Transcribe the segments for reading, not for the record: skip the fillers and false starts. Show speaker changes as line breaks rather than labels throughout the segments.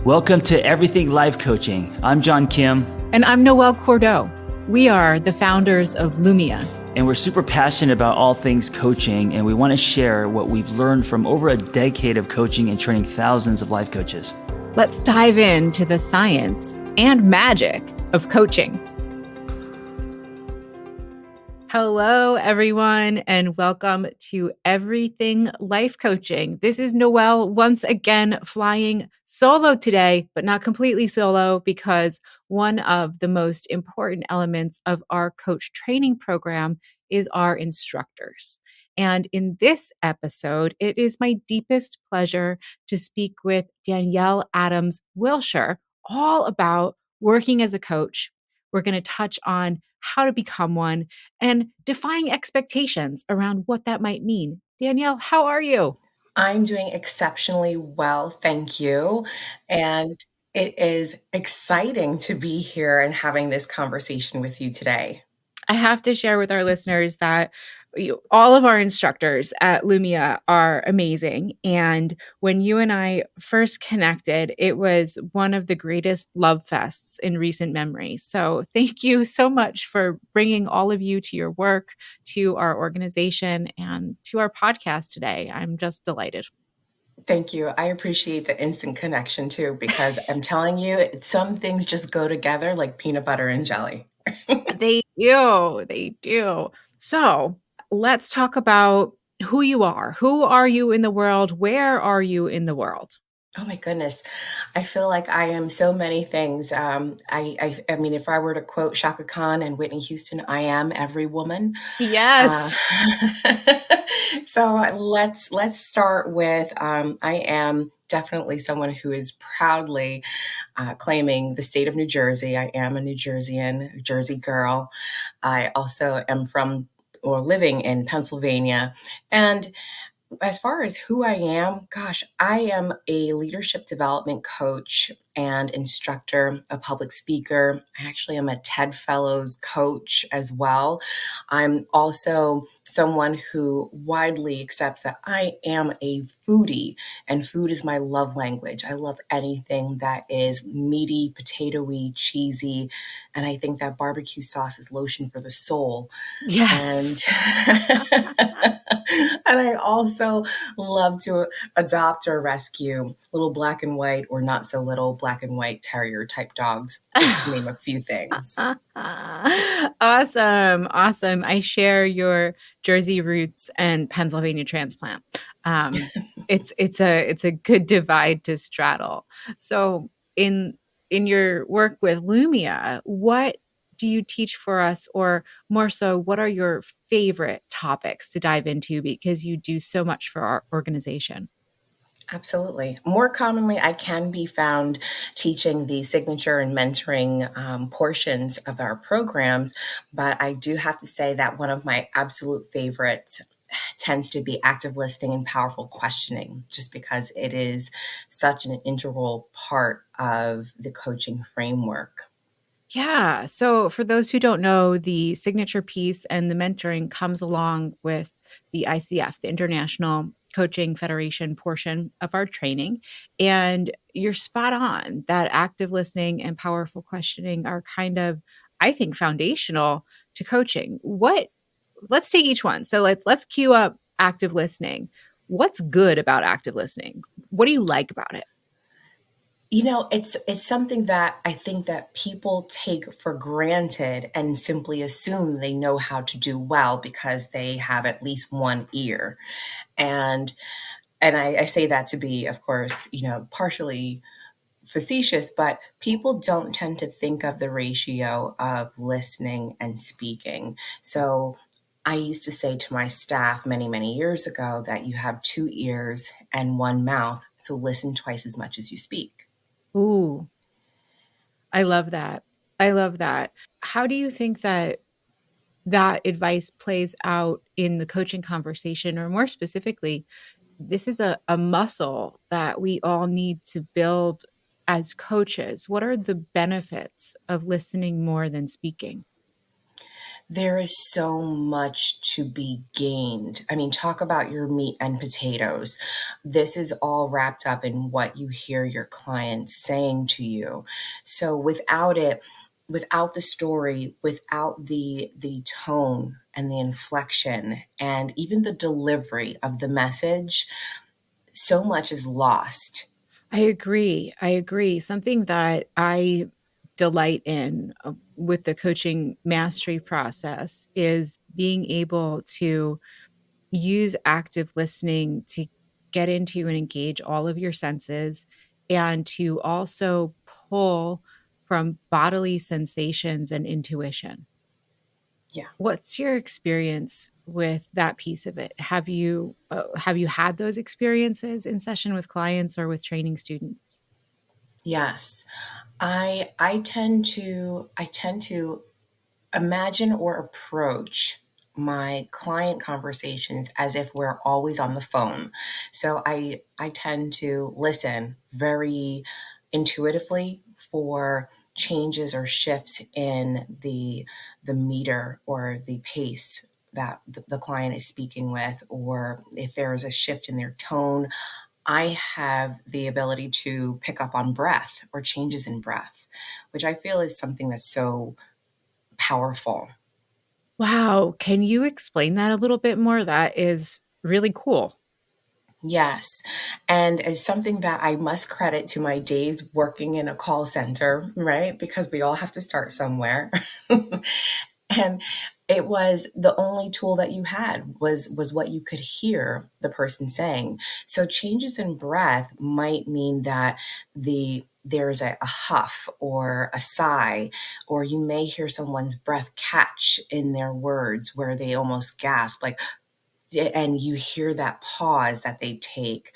Welcome to Everything Life Coaching. I'm John Kim.
And I'm Noelle Cordeaux. We are the founders of Lumia.
And we're super passionate about all things coaching, and we want to share what we've learned from over a decade of coaching and training thousands of life coaches.
Let's dive into the science and magic of coaching. Hello, everyone, and welcome to Everything Life Coaching. This is Noelle once again flying solo today, but not completely solo, because one of the most important elements of our coach training program is our instructors. And in this episode, it is my deepest pleasure to speak with Danielle Adams-Wiltshire all about working as a coach. We're going to touch on how to become one and defying expectations around what that might mean. Danielle, how are you?
I'm doing exceptionally well, thank you. And it is exciting to be here and having this conversation with you today.
I have to share with our listeners that all of our instructors at Lumia are amazing. And when you and I first connected, it was one of the greatest love fests in recent memory. So thank you so much for bringing all of you to your work, to our organization, and to our podcast today. I'm just delighted.
Thank you. I appreciate the instant connection too, because I'm telling you, some things just go together like peanut butter and jelly.
They do. They do. So let's talk about who you are. Who are you in the world? Where are you in the world?
Oh my goodness. I feel like I am so many things. I mean, if I were to quote Shaka Khan and Whitney Houston, I am every woman.
Yes.
So let's start with, I am definitely someone who is proudly claiming the state of New Jersey. I am a New Jerseyan, Jersey girl. I also am from or living in Pennsylvania. And as far as who I am, gosh, I am a leadership development coach and instructor, a public speaker. I actually am a TED Fellows coach as well. I'm also someone who widely accepts that I am a foodie, and food is my love language. I love anything that is meaty, potatoey, cheesy, and I think that barbecue sauce is lotion for the soul.
Yes.
And I also love to adopt or rescue little black and white or not so little black and white terrier type dogs, just to name a few things.
Awesome. I share your Jersey roots and Pennsylvania transplant. It's a good divide to straddle. So in your work with Lumia, what do you teach for us, or more so, what are your favorite topics to dive into, because you do so much for our organization?
Absolutely. More commonly, I can be found teaching the signature and mentoring portions of our programs, but I do have to say that one of my absolute favorites tends to be active listening and powerful questioning, just because it is such an integral part of the coaching framework.
Yeah. So for those who don't know, the signature piece and the mentoring comes along with the ICF, the International Coaching Federation portion of our training. And you're spot on that active listening and powerful questioning are kind of, I think, foundational to coaching. Let's take each one. So let's cue up active listening. What's good about active listening? What do you like about it?
You know, it's something that I think that people take for granted and simply assume they know how to do well because they have at least one ear. And I say that to be, of course, partially facetious, but people don't tend to think of the ratio of listening and speaking. So I used to say to my staff many, many years ago that you have two ears and one mouth, so listen twice as much as you speak.
Ooh, I love that. How do you think that advice plays out in the coaching conversation? Or more specifically, this is a muscle that we all need to build as coaches. What are the benefits of listening more than speaking?
There is so much to be gained. I mean, talk about your meat and potatoes. This is all wrapped up in what you hear your clients saying to you. So without it, without the story, without the tone and the inflection and even the delivery of the message, so much is lost.
I agree. I agree. Something that I delight in with the coaching mastery process is being able to use active listening to get into and engage all of your senses and to also pull from bodily sensations and intuition.
Yeah.
What's your experience with that piece of it? Have you had those experiences in session with clients or with training students?
Yes. I tend to imagine or approach my client conversations as if we're always on the phone. So I tend to listen very intuitively for changes or shifts in the meter or the pace that the client is speaking with, or if there is a shift in their tone. I have the ability to pick up on breath or changes in breath, which I feel is something that's so powerful.
Wow. Can you explain that a little bit more? That is really cool.
Yes. And it's something that I must credit to my days working in a call center, right? Because we all have to start somewhere. And it was the only tool that you had was what you could hear the person saying. So changes in breath might mean that there's a huff or a sigh, or you may hear someone's breath catch in their words where they almost gasp, like, and you hear that pause that they take,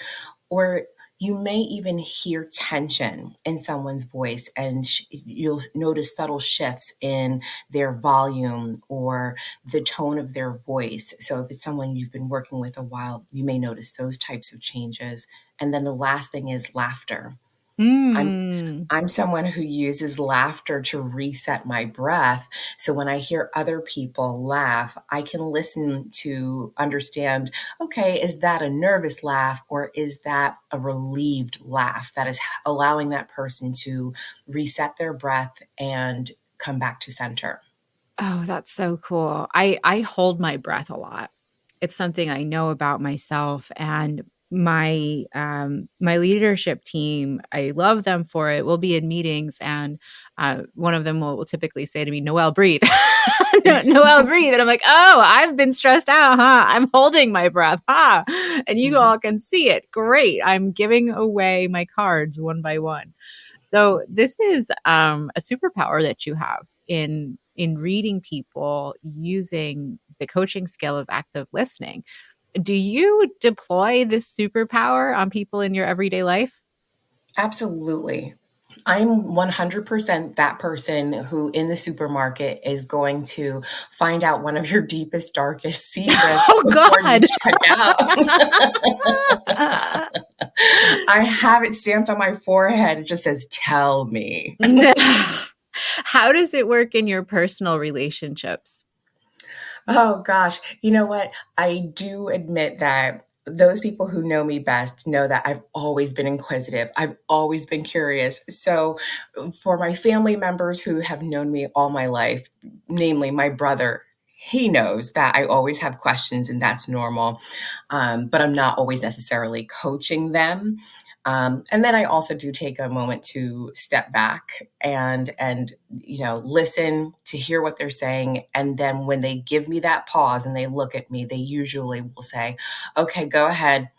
or you may even hear tension in someone's voice, and you'll notice subtle shifts in their volume or the tone of their voice. So if it's someone you've been working with a while, you may notice those types of changes. And then the last thing is laughter. I'm
Mm.
I'm someone who uses laughter to reset my breath. So when I hear other people laugh, I can listen to understand, okay, is that a nervous laugh or is that a relieved laugh that is allowing that person to reset their breath and come back to center?
Oh, that's so cool. I hold my breath a lot. It's something I know about myself and my leadership team. I love them for it. We'll be in meetings and one of them will typically say to me, "Noelle, breathe." Noelle, breathe. And I'm like, "Oh, I've been stressed out, huh? I'm holding my breath, huh?" And you
Mhm.
all can see it. Great. I'm giving away my cards one by one. So this is a superpower that you have in reading people using the coaching skill of active listening. Do you deploy this superpower on people in your everyday life?
Absolutely. I'm 100% that person who in the supermarket is going to find out one of your deepest, darkest secrets
Oh
before you
God.
check out. I have it stamped on my forehead. It just says, tell me.
How does it work in your personal relationships?
Oh gosh. You know what? I do admit that those people who know me best know that I've always been inquisitive. I've always been curious. So for my family members who have known me all my life, namely my brother, he knows that I always have questions and that's normal. But I'm not always necessarily coaching them. And then I also do take a moment to step back and listen to hear what they're saying. And then when they give me that pause and they look at me, they usually will say, "Okay, go ahead."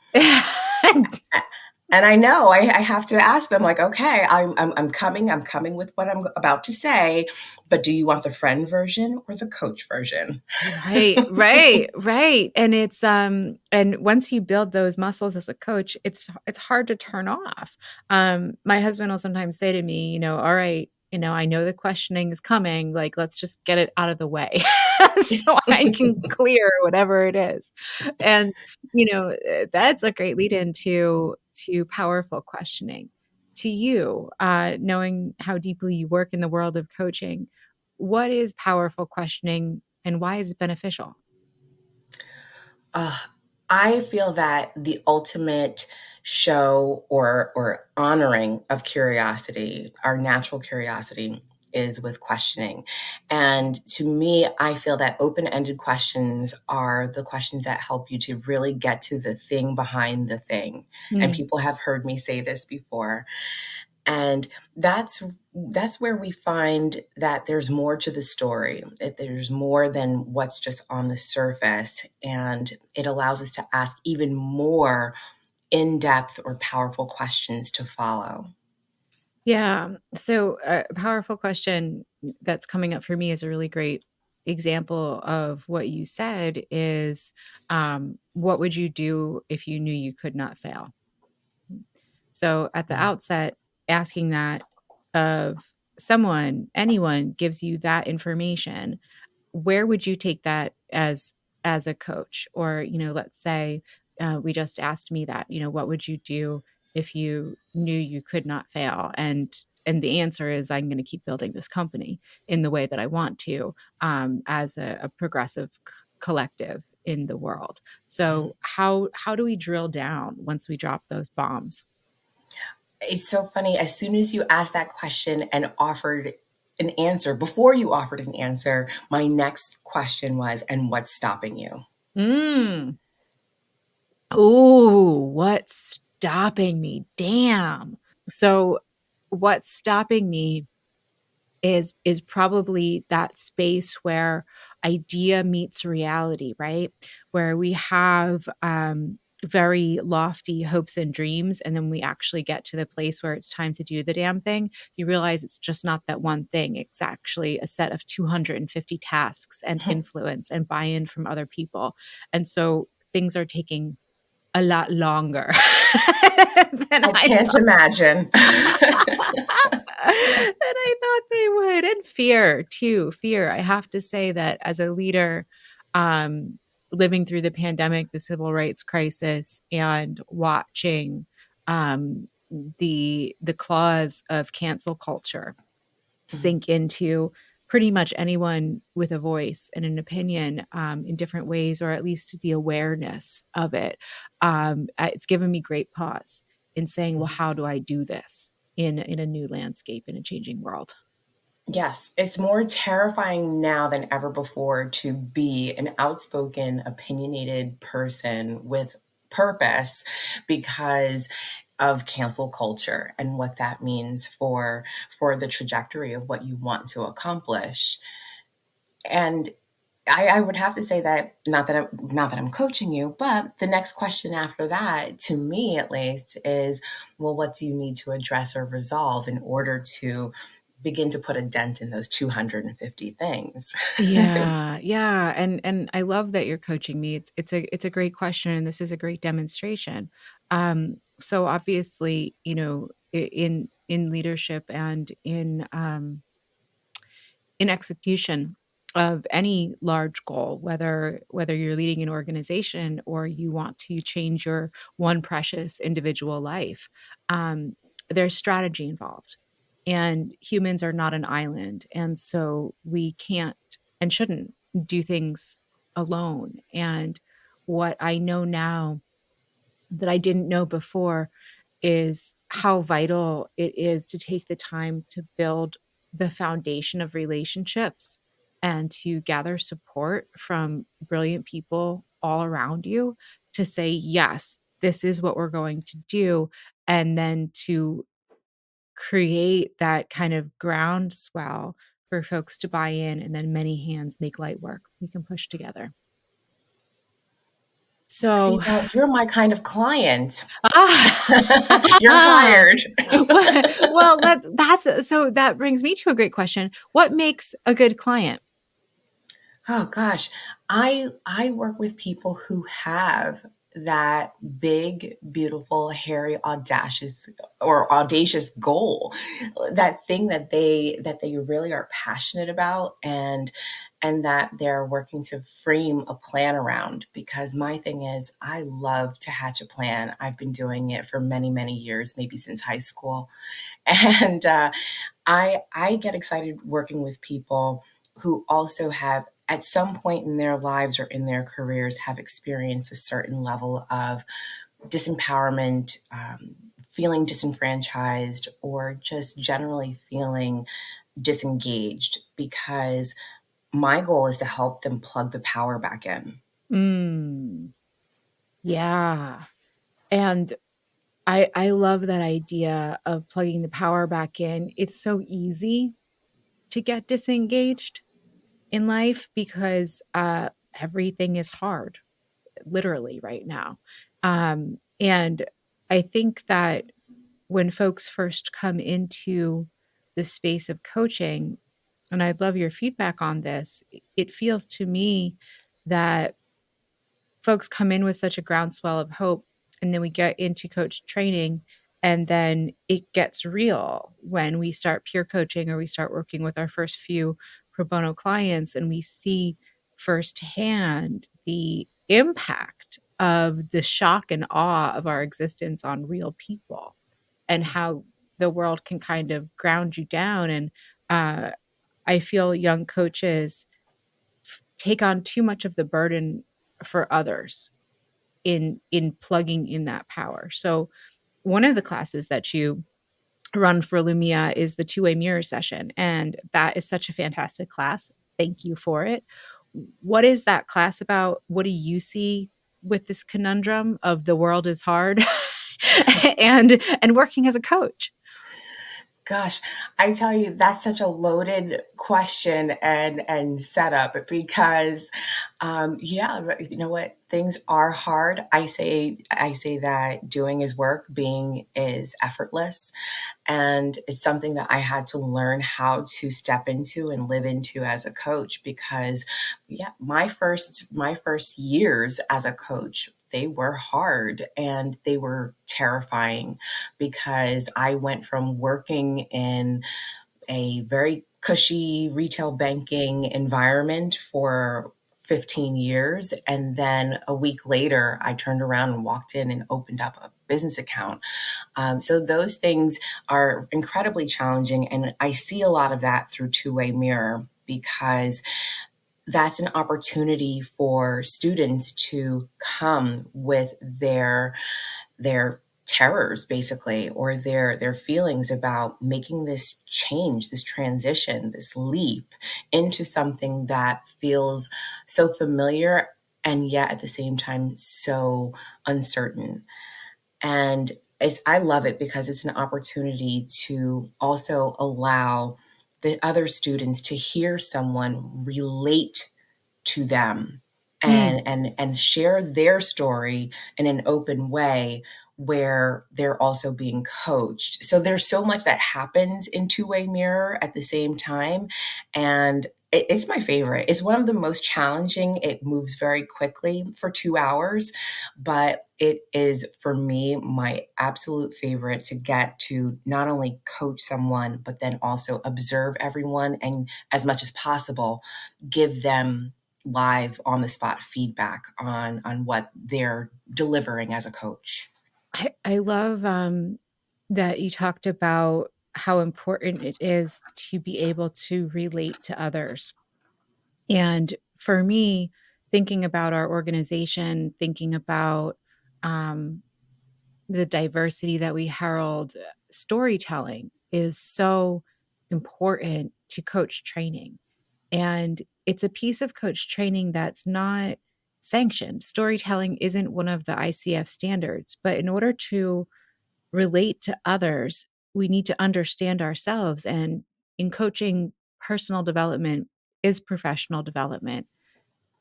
And I know I have to ask them, like, okay, I'm coming with what I'm about to say, but do you want the friend version or the coach version?
Right, right, right. And it's and once you build those muscles as a coach, it's hard to turn off. My husband will sometimes say to me, "All right, I know the questioning is coming, like let's just get it out of the way so I can clear whatever it is." And that's a great lead into to powerful questioning. To you, knowing how deeply you work in the world of coaching, what is powerful questioning and why is it beneficial?
I feel that the ultimate show or honoring of curiosity, our natural curiosity, is with questioning. And to me, I feel that open-ended questions are the questions that help you to really get to the thing behind the thing. And people have heard me say this before. And that's where we find that there's more to the story, that there's more than what's just on the surface. And it allows us to ask even more in-depth or powerful questions to follow.
Yeah. So a powerful question that's coming up for me is a really great example of what you said is, what would you do if you knew you could not fail? So at the outset, asking that of someone, anyone gives you that information, where would you take that as a coach? Or, let's say we just asked me that, what would you do if you knew you could not fail? And the answer is, I'm going to keep building this company in the way that I want to, as a progressive collective in the world. So how do we drill down once we drop those bombs?
It's so funny. As soon as you asked that question and offered an answer, before you offered an answer, my next question was, and what's stopping you?
Mm. Oh, what's stopping me? Damn. So what's stopping me is probably that space where idea meets reality, right? Where we have very lofty hopes and dreams, and then we actually get to the place where it's time to do the damn thing. You realize it's just not that one thing. It's actually a set of 250 tasks and influence and buy-in from other people. And so things are taking a lot longer than
I
I
can't imagine.
than I thought they would. And fear too. Fear. I have to say that as a leader, living through the pandemic, the civil rights crisis, and watching the claws of cancel culture sink into pretty much anyone with a voice and an opinion, in different ways, or at least the awareness of it. It's given me great pause in saying, well, how do I do this in a new landscape, in a changing world?
Yes, it's more terrifying now than ever before to be an outspoken, opinionated person with purpose because of cancel culture and what that means for the trajectory of what you want to accomplish. And I would have to say that not that I'm coaching you, but the next question after that, to me at least, is, well, what do you need to address or resolve in order to begin to put a dent in those 250 things?
Yeah, yeah, and I love that you're coaching me. It's a great question, and this is a great demonstration. So obviously, in leadership and in execution of any large goal, whether you're leading an organization or you want to change your one precious individual life, um, there's strategy involved. And humans are not an island. And so we can't and shouldn't do things alone. And what I know now that I didn't know before is how vital it is to take the time to build the foundation of relationships and to gather support from brilliant people all around you to say, yes, this is what we're going to do. And then to create that kind of groundswell for folks to buy in, and then many hands make light work. We can push together. So,
See, now you're my kind of client. You're
ah,
hired.
well, that's so that brings me to a great question. What makes a good client?
Oh gosh, I work with people who have that big, beautiful, hairy, audacious goal, that thing that they really are passionate about, and that they're working to frame a plan around. Because my thing is, I love to hatch a plan. I've been doing it for many, many years, maybe since high school, and I get excited working with people who also have at some point in their lives or in their careers have experienced a certain level of disempowerment, feeling disenfranchised, or just generally feeling disengaged, because my goal is to help them plug the power back in.
Mm, yeah. And I love that idea of plugging the power back in. It's so easy to get disengaged in life because everything is hard, literally right now. And I think that when folks first come into the space of coaching, and I'd love your feedback on this, it feels to me that folks come in with such a groundswell of hope, and then we get into coach training, and then it gets real when we start peer coaching or we start working with our first few pro bono clients, and we see firsthand the impact of the shock and awe of our existence on real people, and how the world can kind of ground you down. And uh, I feel young coaches take on too much of the burden for others in plugging in that power. So one of the classes that you run for Lumia is the two-way mirror session, and that is such a fantastic class. Thank you for it. What is that class about? What do you see with this conundrum of the world is hard and working as a coach?
Gosh, I tell you, that's such a loaded question and setup, because, yeah, you know what? Things are hard. I say that doing is work, being is effortless, and it's something that I had to learn how to step into and live into as a coach. Because, yeah, my first years as a coach, they were hard and they were terrifying, because I went from working in a very cushy retail banking environment for 15 years. And then a week later, I turned around and walked in and opened up a business account. So those things are incredibly challenging. And I see a lot of that through Two-Way Mirror, because that's an opportunity for students to come with their terrors, basically, or their feelings about making this change, this transition, this leap into something that feels so familiar, and yet at the same time so uncertain. And I love it, because it's an opportunity to also allow the other students to hear someone relate to them,
Mm.
and share their story in an open way, where they're also being coached. So there's so much that happens in Two-Way Mirror at the same time. And it's my favorite. It's one of the most challenging. It moves very quickly for 2 hours, but it is, for me, my absolute favorite, to get to not only coach someone, but then also observe everyone, and as much as possible, give them live on the spot feedback on what they're delivering as a coach.
I love that you talked about how important it is to be able to relate to others. And for me, thinking about our organization, thinking about um, the diversity that we herald, storytelling is so important to coach training. And it's a piece of coach training that's not sanctioned. Storytelling isn't one of the ICF standards, but in order to relate to others, we need to understand ourselves. And in coaching, personal development is professional development.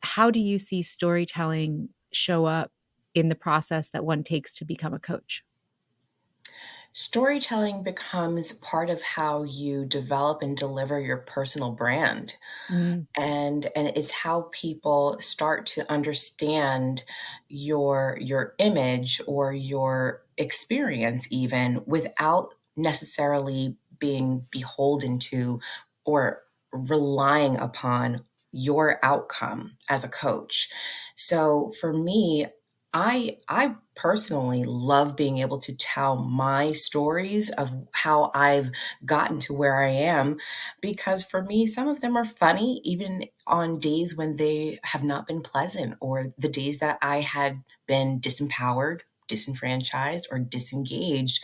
How do you see storytelling show up in the process that one takes to become a coach?
Storytelling becomes part of how you develop and deliver your personal brand.
Mm,
And it's how people start to understand your image or your experience, even without necessarily being beholden to or relying upon your outcome as a coach. So for me, I personally love being able to tell my stories of how I've gotten to where I am, because for me, some of them are funny, even on days when they have not been pleasant, or the days that I had been disempowered, disenfranchised, or disengaged.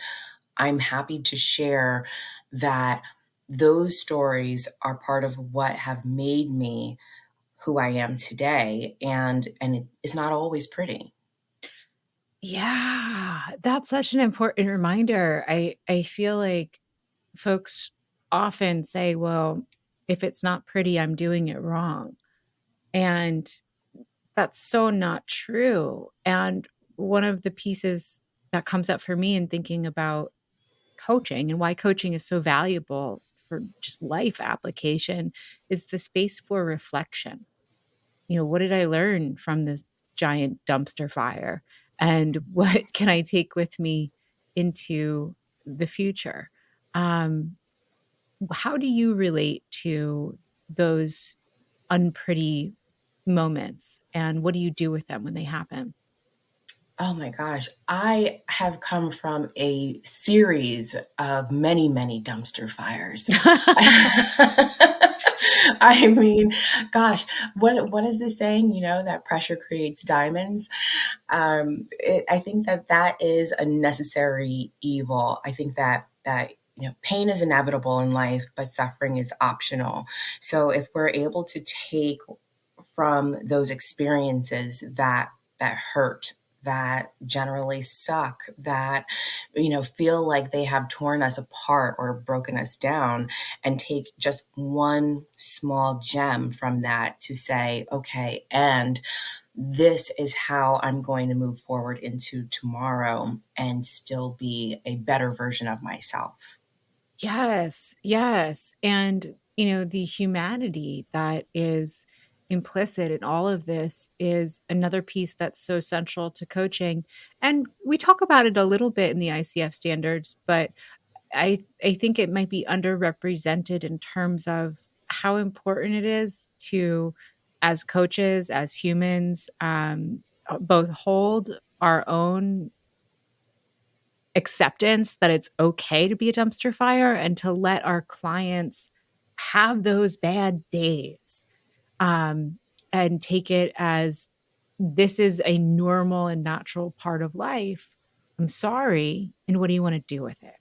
I'm happy to share that those stories are part of what have made me who I am today, and it's not always pretty.
Yeah, that's such an important reminder. I feel like folks often say, "Well, if it's not pretty, I'm doing it wrong." And that's so not true. And one of the pieces that comes up for me in thinking about coaching and why coaching is so valuable for just life application is the space for reflection. What did I learn from this giant dumpster fire? And what can I take with me into the future? Um, how do you relate to those unpretty moments? And what do you do with them when they happen?
Oh my gosh. I have come from a series of many, many dumpster fires. I mean, gosh, what is the saying? That pressure creates diamonds. I think that is a necessary evil. I think that pain is inevitable in life, but suffering is optional. So if we're able to take from those experiences that hurt, that generally suck, that feel like they have torn us apart or broken us down, and take just one small gem from that to say, okay, and this is how I'm going to move forward into tomorrow and still be a better version of myself.
Yes, yes. And, the humanity that is implicit in all of this is another piece that's so central to coaching. And we talk about it a little bit in the ICF standards, but I think it might be underrepresented in terms of how important it is to, as coaches, as humans, both hold our own acceptance that it's okay to be a dumpster fire and to let our clients have those bad days, um, and take it as this is a normal and natural part of life. I'm sorry. And what do you want to do with it?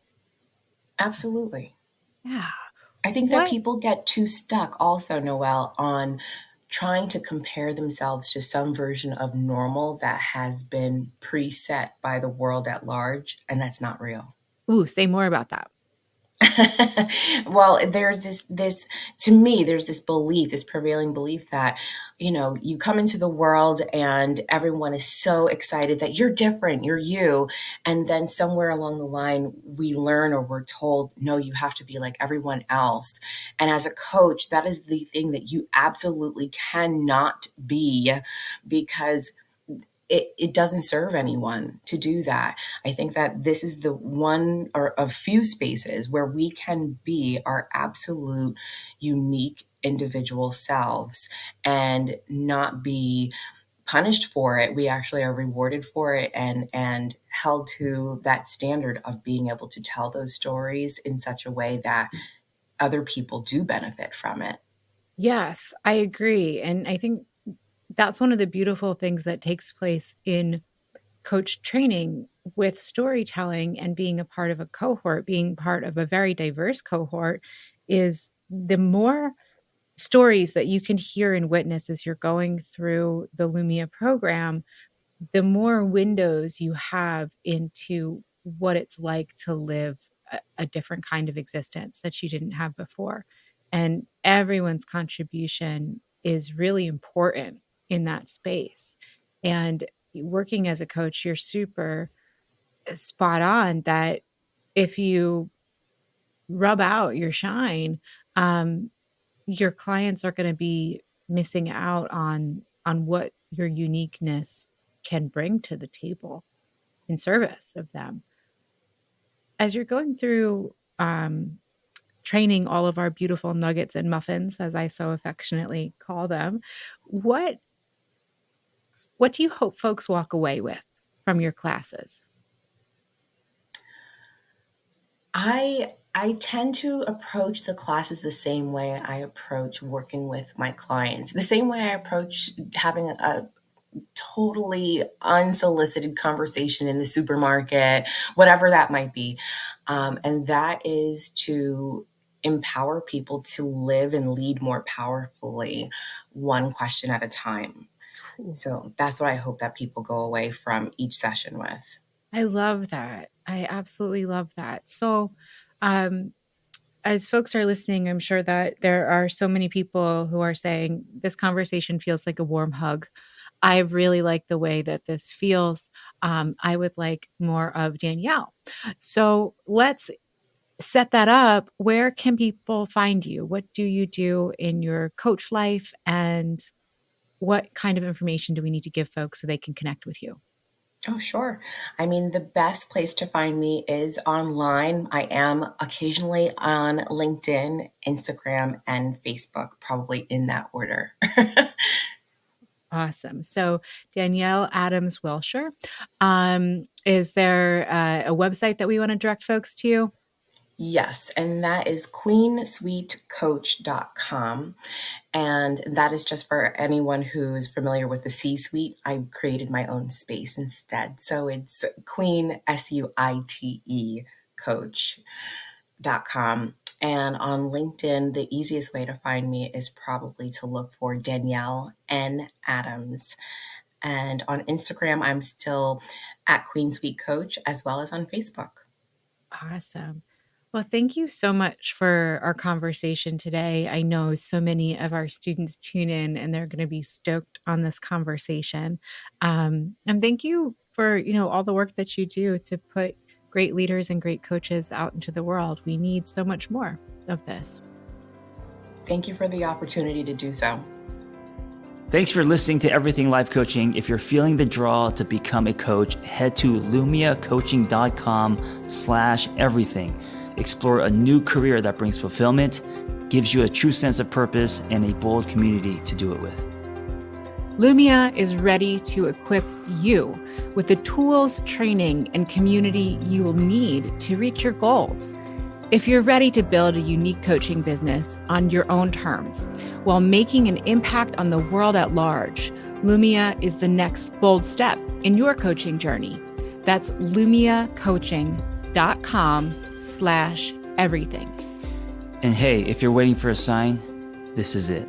Absolutely.
Yeah.
I think that
What?
people get too stuck also, Noelle, on trying to compare themselves to some version of normal that has been preset by the world at large, and that's not real.
Ooh, say more about that.
Well, there's this to me, there's this belief, this prevailing belief that, you come into the world and everyone is so excited that you're different, you're you. And then somewhere along the line, we learn or we're told, no, you have to be like everyone else. And as a coach, that is the thing that you absolutely cannot be, because it doesn't serve anyone to do that. I think that this is the one or of few spaces where we can be our absolute unique individual selves and not be punished for it. We actually are rewarded for it, and held to that standard of being able to tell those stories in such a way that other people do benefit from it.
Yes, I agree. And I think that's one of the beautiful things that takes place in coach training with storytelling and being a part of a cohort, being part of a very diverse cohort, is the more stories that you can hear and witness as you're going through the Lumia program, the more windows you have into what it's like to live a different kind of existence that you didn't have before. And everyone's contribution is really important in that space. And working as a coach, you're super spot on that if you rub out your shine, um, your clients are going to be missing out on what your uniqueness can bring to the table in service of them. As you're going through training all of our beautiful nuggets and muffins, as I so affectionately call them, what What do you hope folks walk away with from your classes?
I tend to approach the classes the same way I approach working with my clients, the same way I approach having a totally unsolicited conversation in the supermarket, whatever that might be. And that is to empower people to live and lead more powerfully, one question at a time. So that's what I hope that people go away from each session with.
I love that. I absolutely love that. So, um, as folks are listening, I'm sure that there are so many people who are saying this conversation feels like a warm hug. I really like the way that this feels. I would like more of Danielle. So let's set that up. Where can people find you? What do you do in your coach life? And what kind of information do we need to give folks so they can connect with you?
Oh, sure. I mean, the best place to find me is online. I am occasionally on LinkedIn, Instagram, and Facebook, probably in that order.
Awesome. So Danielle Adams-Wiltshire. Is there a website that we want to direct folks to?
Yes, and that is queensuitecoach.com. And that is just for anyone who's familiar with the C-suite. I created my own space instead. So it's Queen, SUITE, coach.com. And on LinkedIn, the easiest way to find me is probably to look for Danielle N. Adams. And on Instagram, I'm still at Queen Suite Coach, as well as on Facebook.
Awesome. Well, thank you so much for our conversation today. I know so many of our students tune in and they're going to be stoked on this conversation. And thank you for, all the work that you do to put great leaders and great coaches out into the world. We need so much more of this.
Thank you for the opportunity to do so.
Thanks for listening to Everything Life Coaching. If you're feeling the draw to become a coach, head to lumiacoaching.com/everything. Explore a new career that brings fulfillment, gives you a true sense of purpose, and a bold community to do it with.
Lumia is ready to equip you with the tools, training, and community you will need to reach your goals. If you're ready to build a unique coaching business on your own terms while making an impact on the world at large, Lumia is the next bold step in your coaching journey. That's lumiacoaching.com/everything.
And hey, if you're waiting for a sign, this is it.